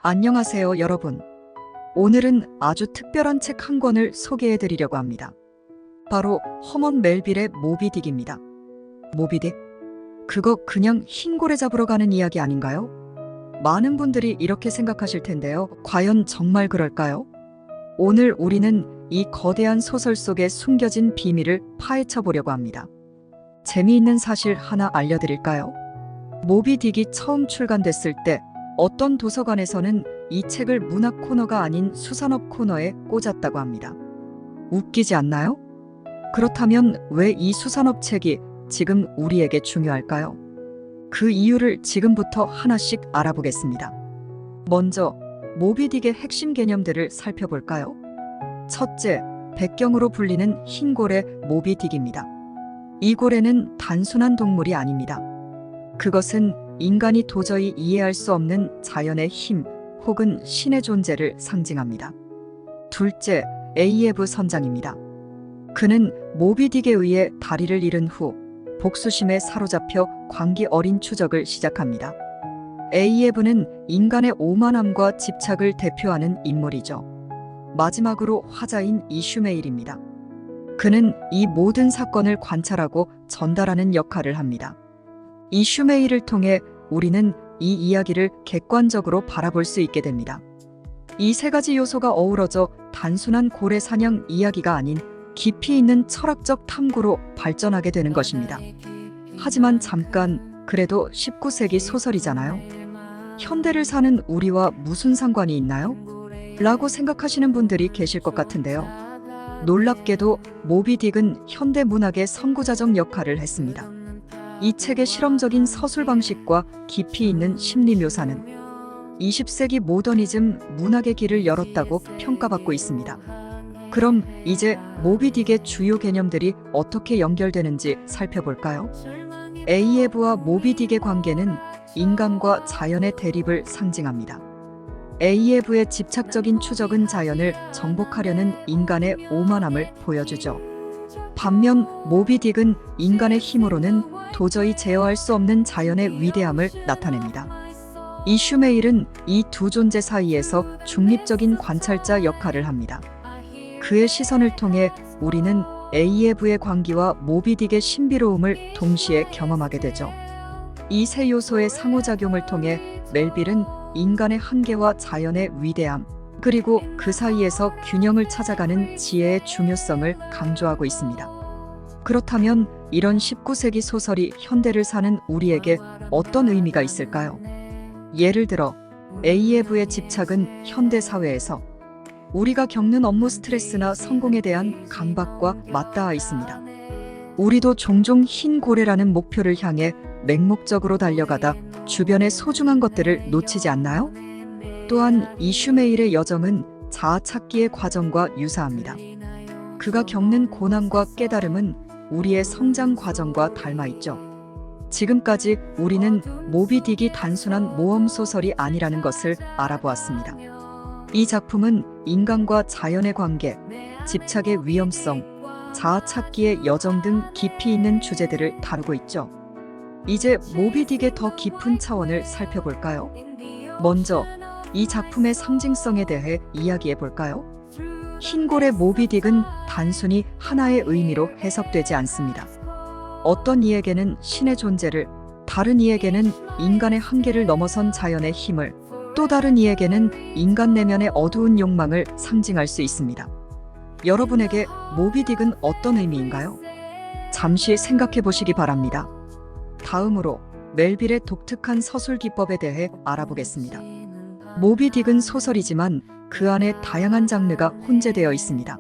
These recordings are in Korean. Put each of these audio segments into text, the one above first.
안녕하세요, 여러분. 오늘은 아주 특별한 책 한 권을 소개해 드리려고 합니다. 바로 허먼 멜빌의 모비딕입니다. 모비딕? 그거 그냥 흰 고래 잡으러 가는 이야기 아닌가요? 많은 분들이 이렇게 생각하실 텐데요. 과연 정말 그럴까요? 오늘 우리는 이 거대한 소설 속에 숨겨진 비밀을 파헤쳐 보려고 합니다. 재미있는 사실 하나 알려드릴까요? 모비딕이 처음 출간됐을 때 어떤 도서관에서는 이 책을 문학 코너가 아닌 수산업 코너에 꽂았다고 합니다. 웃기지 않나요? 그렇다면 왜 이 수산업 책이 지금 우리에게 중요할까요? 그 이유를 지금부터 하나씩 알아보겠습니다. 먼저 모비딕의 핵심 개념들을 살펴볼까요? 첫째, 백경으로 불리는 흰 고래 모비딕입니다. 이 고래는 단순한 동물이 아닙니다. 그것은 인간이 도저히 이해할 수 없는 자연의 힘 혹은 신의 존재를 상징합니다. 둘째, 에이에브 선장입니다. 그는 모비딕에 의해 다리를 잃은 후 복수심에 사로잡혀 광기 어린 추적을 시작합니다. 에이에브는 인간의 오만함과 집착을 대표하는 인물이죠. 마지막으로 화자인 이슈메일입니다. 그는 이 모든 사건을 관찰하고 전달하는 역할을 합니다. 이슈메일을 통해 우리는 이 이야기를 객관적으로 바라볼 수 있게 됩니다. 이 세 가지 요소가 어우러져 단순한 고래 사냥 이야기가 아닌 깊이 있는 철학적 탐구로 발전하게 되는 것입니다. 하지만 잠깐, 그래도 19세기 소설이잖아요. 현대를 사는 우리와 무슨 상관이 있나요? 라고 생각하시는 분들이 계실 것 같은데요. 놀랍게도 모비딕은 현대 문학의 선구자적 역할을 했습니다. 이 책의 실험적인 서술 방식과 깊이 있는 심리 묘사는 20세기 모더니즘 문학의 길을 열었다고 평가받고 있습니다. 그럼 이제 모비딕의 주요 개념들이 어떻게 연결되는지 살펴볼까요? 에이에브와 모비딕의 관계는 인간과 자연의 대립을 상징합니다. 에이에브의 집착적인 추적은 자연을 정복하려는 인간의 오만함을 보여주죠. 반면 모비딕은 인간의 힘으로는 도저히 제어할 수 없는 자연의 위대함을 나타냅니다. 이슈메일은 이 두 존재 사이에서 중립적인 관찰자 역할을 합니다. 그의 시선을 통해 우리는 에이에브의 광기와 모비딕의 신비로움을 동시에 경험하게 되죠. 이 세 요소의 상호작용을 통해 멜빌은 인간의 한계와 자연의 위대함, 그리고 그 사이에서 균형을 찾아가는 지혜의 중요성을 강조하고 있습니다. 그렇다면 이런 19세기 소설이 현대를 사는 우리에게 어떤 의미가 있을까요? 예를 들어 에이에브의 집착은 현대 사회에서 우리가 겪는 업무 스트레스나 성공에 대한 강박과 맞닿아 있습니다. 우리도 종종 흰 고래라는 목표를 향해 맹목적으로 달려가다 주변의 소중한 것들을 놓치지 않나요? 또한 이슈메일의 여정은 자아 찾기의 과정과 유사합니다. 그가 겪는 고난과 깨달음은 우리의 성장 과정과 닮아있죠. 지금까지 우리는 모비딕이 단순한 모험 소설이 아니라는 것을 알아보았습니다. 이 작품은 인간과 자연의 관계, 집착의 위험성, 자아 찾기의 여정 등 깊이 있는 주제들을 다루고 있죠. 이제 모비딕의 더 깊은 차원을 살펴볼까요? 먼저 이 작품의 상징성에 대해 이야기해 볼까요? 흰고래 모비딕은 단순히 하나의 의미로 해석되지 않습니다. 어떤 이에게는 신의 존재를, 다른 이에게는 인간의 한계를 넘어선 자연의 힘을, 또 다른 이에게는 인간 내면의 어두운 욕망을 상징할 수 있습니다. 여러분에게 모비딕은 어떤 의미인가요? 잠시 생각해 보시기 바랍니다. 다음으로 멜빌의 독특한 서술 기법에 대해 알아보겠습니다. 모비딕은 소설이지만 그 안에 다양한 장르가 혼재되어 있습니다.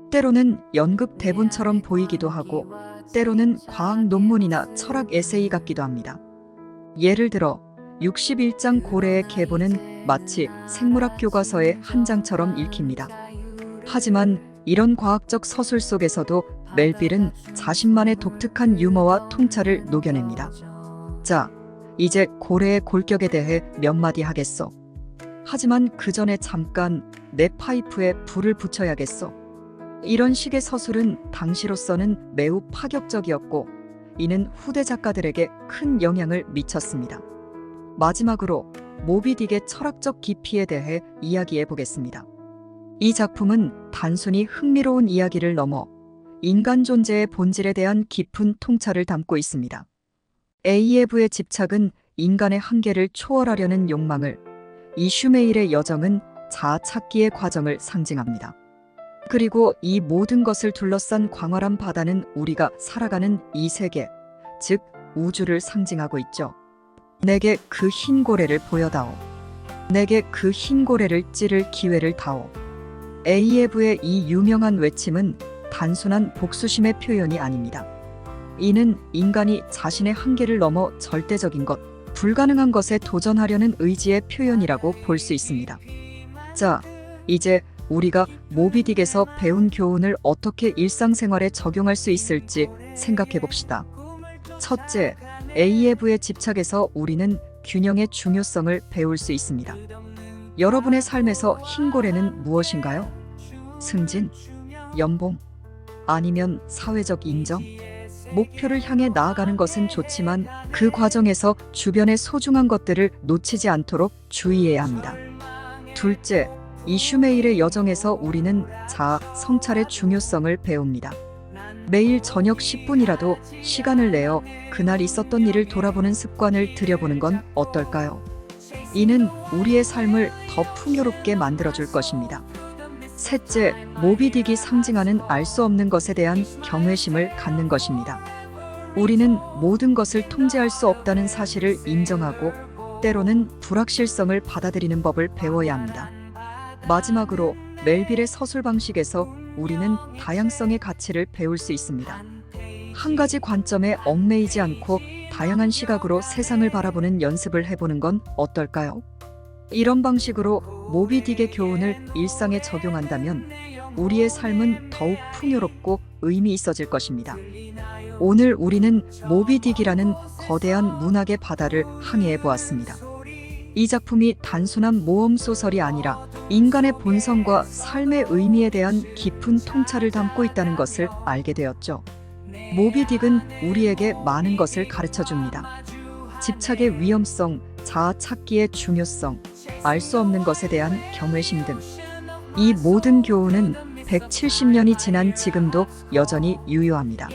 때로는 연극 대본처럼 보이기도 하고 때로는 과학 논문이나 철학 에세이 같기도 합니다. 예를 들어 61장 고래의 계보는 마치 생물학 교과서의 한 장처럼 읽힙니다. 하지만 이런 과학적 서술 속에서도 멜빌은 자신만의 독특한 유머와 통찰을 녹여냅니다. 자, 이제 고래의 골격에 대해 몇 마디 하겠어. 하지만 그 전에 잠깐 내 파이프에 불을 붙여야겠어. 이런 식의 서술은 당시로서는 매우 파격적이었고 이는 후대 작가들에게 큰 영향을 미쳤습니다. 마지막으로 모비딕의 철학적 깊이에 대해 이야기해 보겠습니다. 이 작품은 단순히 흥미로운 이야기를 넘어 인간 존재의 본질에 대한 깊은 통찰을 담고 있습니다. 에이에브의 집착은 인간의 한계를 초월하려는 욕망을, 이슈메일의 여정은 자아 찾기의 과정을 상징합니다. 그리고 이 모든 것을 둘러싼 광활한 바다는 우리가 살아가는 이 세계, 즉 우주를 상징하고 있죠. 내게 그 흰 고래를 보여다오. 내게 그 흰 고래를 찌를 기회를 다오. 에이에브의 이 유명한 외침은 단순한 복수심의 표현이 아닙니다. 이는 인간이 자신의 한계를 넘어 절대적인 것, 불가능한 것에 도전하려는 의지의 표현이라고 볼 수 있습니다. 자, 이제 우리가 모비딕에서 배운 교훈을 어떻게 일상생활에 적용할 수 있을지 생각해 봅시다. 첫째, 에이에브의 집착에서 우리는 균형의 중요성을 배울 수 있습니다. 여러분의 삶에서 흰 고래는 무엇인가요? 승진? 연봉? 아니면 사회적 인정? 목표를 향해 나아가는 것은 좋지만 그 과정에서 주변의 소중한 것들을 놓치지 않도록 주의해야 합니다. 둘째, 이슈메일의 여정에서 우리는 자아 성찰의 중요성을 배웁니다. 매일 저녁 10분이라도 시간을 내어 그날 있었던 일을 돌아보는 습관을 들여보는 건 어떨까요? 이는 우리의 삶을 더 풍요롭게 만들어줄 것입니다. 셋째, 모비딕이 상징하는 알 수 없는 것에 대한 경외심을 갖는 것입니다. 우리는 모든 것을 통제할 수 없다는 사실을 인정하고 때로는 불확실성을 받아들이는 법을 배워야 합니다. 마지막으로 멜빌의 서술 방식에서 우리는 다양성의 가치를 배울 수 있습니다. 한 가지 관점에 얽매이지 않고 다양한 시각으로 세상을 바라보는 연습을 해보는 건 어떨까요? 이런 방식으로 모비딕의 교훈을 일상에 적용한다면 우리의 삶은 더욱 풍요롭고 의미 있어질 것입니다. 오늘 우리는 모비딕이라는 거대한 문학의 바다를 항해해 보았습니다. 이 작품이 단순한 모험 소설이 아니라 인간의 본성과 삶의 의미에 대한 깊은 통찰을 담고 있다는 것을 알게 되었죠. 모비딕은 우리에게 많은 것을 가르쳐 줍니다. 집착의 위험성, 자아 찾기의 중요성, 알 수 없는 것에 대한 경외심 등 이 모든 교훈은 170년이 지난 지금도 여전히 유효합니다.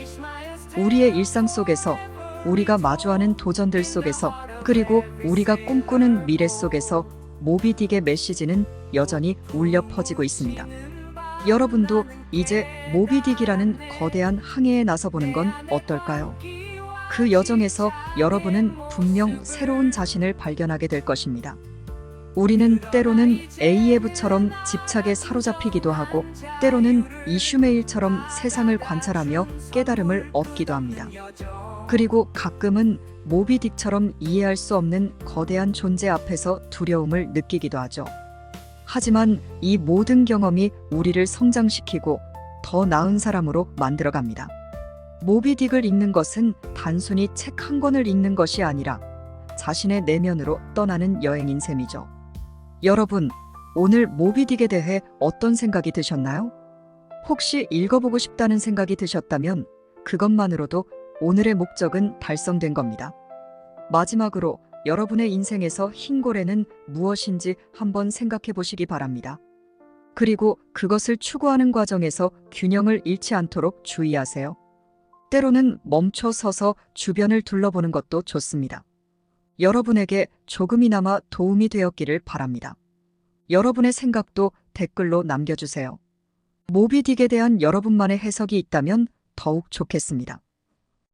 우리의 일상 속에서, 우리가 마주하는 도전들 속에서, 그리고 우리가 꿈꾸는 미래 속에서 모비딕의 메시지는 여전히 울려 퍼지고 있습니다. 여러분도 이제 모비딕이라는 거대한 항해에 나서보는 건 어떨까요? 그 여정에서 여러분은 분명 새로운 자신을 발견하게 될 것입니다. 우리는 때로는 에이에브처럼 집착에 사로잡히기도 하고 때로는 이슈메일처럼 세상을 관찰하며 깨달음을 얻기도 합니다. 그리고 가끔은 모비딕처럼 이해할 수 없는 거대한 존재 앞에서 두려움을 느끼기도 하죠. 하지만 이 모든 경험이 우리를 성장시키고 더 나은 사람으로 만들어갑니다. 모비딕을 읽는 것은 단순히 책 한 권을 읽는 것이 아니라 자신의 내면으로 떠나는 여행인 셈이죠. 여러분, 오늘 모비딕에 대해 어떤 생각이 드셨나요? 혹시 읽어보고 싶다는 생각이 드셨다면 그것만으로도 오늘의 목적은 달성된 겁니다. 마지막으로 여러분의 인생에서 흰 고래는 무엇인지 한번 생각해 보시기 바랍니다. 그리고 그것을 추구하는 과정에서 균형을 잃지 않도록 주의하세요. 때로는 멈춰 서서 주변을 둘러보는 것도 좋습니다. 여러분에게 조금이나마 도움이 되었기를 바랍니다. 여러분의 생각도 댓글로 남겨주세요. 모비딕에 대한 여러분만의 해석이 있다면 더욱 좋겠습니다.